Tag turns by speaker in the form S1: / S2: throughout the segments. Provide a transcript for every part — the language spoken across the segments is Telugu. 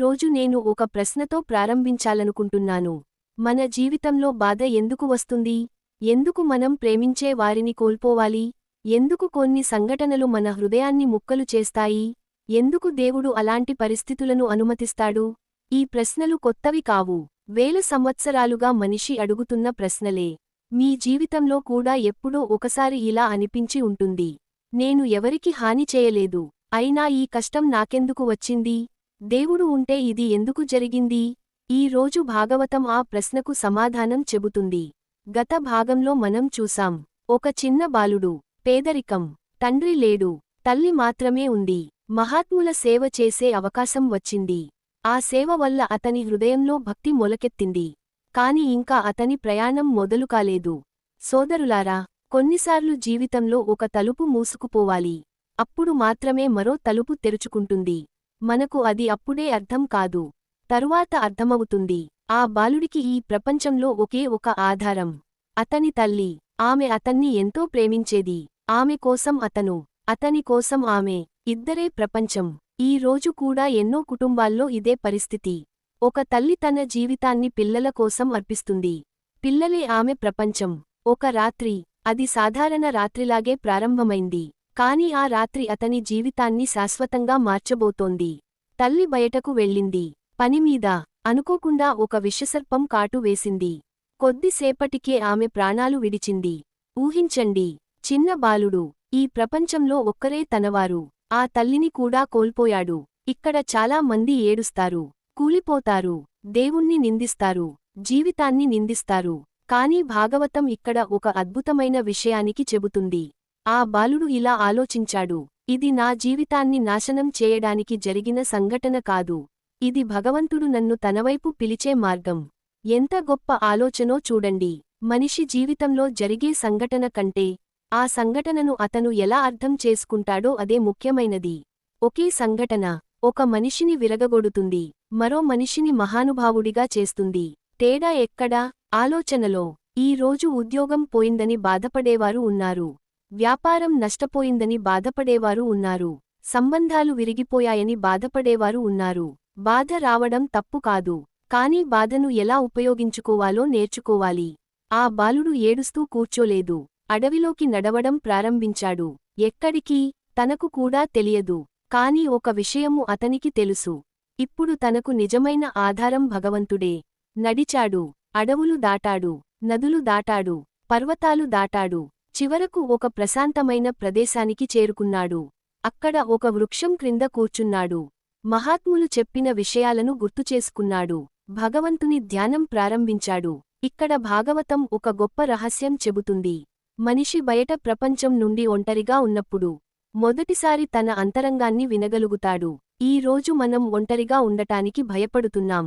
S1: రోజు నేను ఒక ప్రశ్నతో ప్రారంభించాలనుకుంటున్నాను. మన జీవితంలో బాధ ఎందుకు వస్తుంది? ఎందుకు మనం ప్రేమించే వారిని కోల్పోవాలి? ఎందుకు కొన్ని సంఘటనలు మన హృదయాన్ని ముక్కలు చేస్తాయి? ఎందుకు దేవుడు అలాంటి పరిస్థితులను అనుమతిస్తాడు? ఈ ప్రశ్నలు కొత్తవి కావు. వేల సంవత్సరాలుగా మనిషి అడుగుతున్న ప్రశ్నలే. మీ జీవితంలో కూడా ఎప్పుడో ఒకసారి ఇలా అనిపించి ఉంటుంది. నేను ఎవరికి హాని చేయలేదు. అయినా ఈ కష్టం నాకెందుకు వచ్చింది? దేవుడు ఉంటే ఇది ఎందుకు జరిగింది? ఈ రోజు భాగవతం ఆ ప్రశ్నకు సమాధానం చెబుతుంది. గత భాగంలో మనం చూసాం. ఒక చిన్న బాలుడు. పేదరికం. తండ్రి లేడు. తల్లి మాత్రమే ఉంది. మహాత్ముల సేవ చేసే అవకాశం వచ్చింది. ఆ సేవ వల్ల అతని హృదయంలో భక్తి మొలకెత్తింది. కాని ఇంకా అతని ప్రయాణం మొదలు కాలేదు. సోదరులారా, కొన్నిసార్లు జీవితంలో ఒక తలుపు మూసుకుపోవాలి. అప్పుడు మాత్రమే మరో తలుపు తెరుచుకుంటుంది. మనకు అది అప్పుడే అర్థం కాదు. తరువాత అర్థమవుతుంది. ఆ బాలుడికి ఈ ప్రపంచంలో ఒకే ఒక ఆధారం. అతని తల్లి. ఆమె అతన్ని ఎంతో ప్రేమించేది. ఆమె కోసం అతను, అతని కోసం ఆమె, ఇద్దరే ప్రపంచం. ఈ రోజు కూడా ఎన్నో కుటుంబాల్లో ఇదే పరిస్థితి. ఒక తల్లి తన జీవితాన్ని పిల్లల కోసం అర్పిస్తుంది. పిల్లలే ఆమె ప్రపంచం. ఒక రాత్రి, అది సాధారణ రాత్రిలాగే ప్రారంభమైంది. కాని ఆ రాత్రి అతని జీవితాన్ని శాశ్వతంగా మార్చబోతోంది. తల్లి బయటకు వెళ్ళింది. పనిమీద. అనుకోకుండా ఒక విషసర్పం కాటు వేసింది. కొద్దిసేపటికే ఆమె ప్రాణాలు విడిచింది. ఊహించండి. చిన్న బాలుడు. ఈ ప్రపంచంలో ఒక్కరే తనవారు. ఆ తల్లిని కూడా కోల్పోయాడు. ఇక్కడ చాలా మంది ఏడుస్తారు. కూలిపోతారు. దేవుణ్ణి నిందిస్తారు. జీవితాన్ని నిందిస్తారు. కాని భాగవతం ఇక్కడ ఒక అద్భుతమైన విషయానికి చెబుతుంది. ఆ బాలుడు ఇలా ఆలోచించాడు. ఇది నా జీవితాన్ని నాశనం చేయడానికి జరిగిన సంఘటన కాదు. ఇది భగవంతుడు నన్ను తనవైపు పిలిచే మార్గం. ఎంత గొప్ప ఆలోచనో చూడండి. మనిషి జీవితంలో జరిగే సంఘటన కంటే ఆ సంఘటనను అతను ఎలా అర్థం చేసుకుంటాడో అదే ముఖ్యమైనది. ఒకే సంఘటన ఒక మనిషిని విరగగొడుతుంది. మరో మనిషిని మహానుభావుడిగా చేస్తుంది. తేడా ఎక్కడా? ఆలోచనలో. ఈ రోజు ఉద్యోగం పోయిందని బాధపడేవారు ఉన్నారు. వ్యాపారం నష్టపోయిందని బాధపడేవారు ఉన్నారు. సంబంధాలు విరిగిపోయాయని బాధపడేవారు ఉన్నారు. బాధ రావడం తప్పు కాదు. కానీ బాధను ఎలా ఉపయోగించుకోవాలో నేర్చుకోవాలి. ఆ బాలుడు ఏడుస్తూ కూర్చోలేదు. అడవిలోకి నడవడం ప్రారంభించాడు. ఎక్కడికి? తనకు కూడా తెలియదు. కాని ఒక విషయము అతనికి తెలుసు. ఇప్పుడు తనకు నిజమైన ఆధారం భగవంతుడే. నడిచాడు. అడవులు దాటాడు. నదులు దాటాడు. పర్వతాలు దాటాడు. చివరకు ఒక ప్రశాంతమైన ప్రదేశానికి చేరుకున్నాడు. అక్కడ ఒక వృక్షం క్రింద కూర్చున్నాడు. మహాత్ములు చెప్పిన విషయాలను గుర్తుచేసుకున్నాడు. భగవంతుని ధ్యానం ప్రారంభించాడు. ఇక్కడ భాగవతం ఒక గొప్ప రహస్యం చెబుతుంది. మనిషి బయట ప్రపంచం నుండి ఒంటరిగా ఉన్నప్పుడు మొదటిసారి తన అంతరంగాన్ని వినగలుగుతాడు. ఈ రోజు మనం ఒంటరిగా ఉండటానికి భయపడుతున్నాం.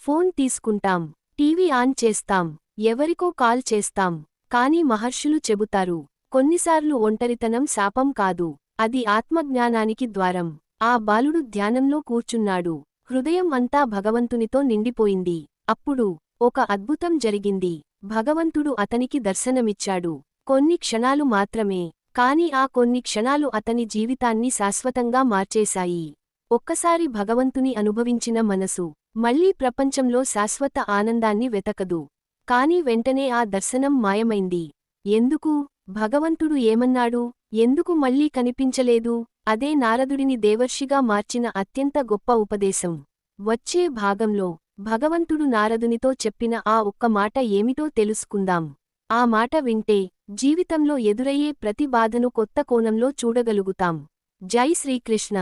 S1: ఫోన్ తీసుకుంటాం. టీవీ ఆన్ చేస్తాం. ఎవరికో కాల్ చేస్తాం. కాని మహర్షులు చెబుతారు, కొన్నిసార్లు ఒంటరితనం శాపం కాదు, అది ఆత్మజ్ఞానానికి ద్వారం. ఆ బాలుడు ధ్యానంలో కూర్చున్నాడు. హృదయం అంతా భగవంతునితో నిండిపోయింది. అప్పుడు ఒక అద్భుతం జరిగింది. భగవంతుడు అతనికి దర్శనమిచ్చాడు. కొన్ని క్షణాలు మాత్రమే. కాని ఆ కొన్ని క్షణాలు అతని జీవితాన్ని శాశ్వతంగా మార్చేశాయి. ఒక్కసారి భగవంతుని అనుభవించిన మనసు మళ్లీ ప్రపంచంలో శాశ్వత ఆనందాన్ని వెతకదు. కాని వెంటనే ఆ దర్శనం మాయమైంది. ఎందుకు? భగవంతుడు ఏమన్నాడు? ఎందుకు మళ్లీ కనిపించలేదు? అదే నారదుడిని దేవర్షిగా మార్చిన అత్యంత గొప్ప ఉపదేశం. వచ్చే భాగంలో భగవంతుడు నారదునితో చెప్పిన ఆ ఒక్క మాట ఏమిటో తెలుసుకుందాం. ఆ మాట వింటే జీవితంలో ఎదురయ్యే ప్రతి బాధను కొత్త కోణంలో చూడగలుగుతాం. జై శ్రీకృష్ణ.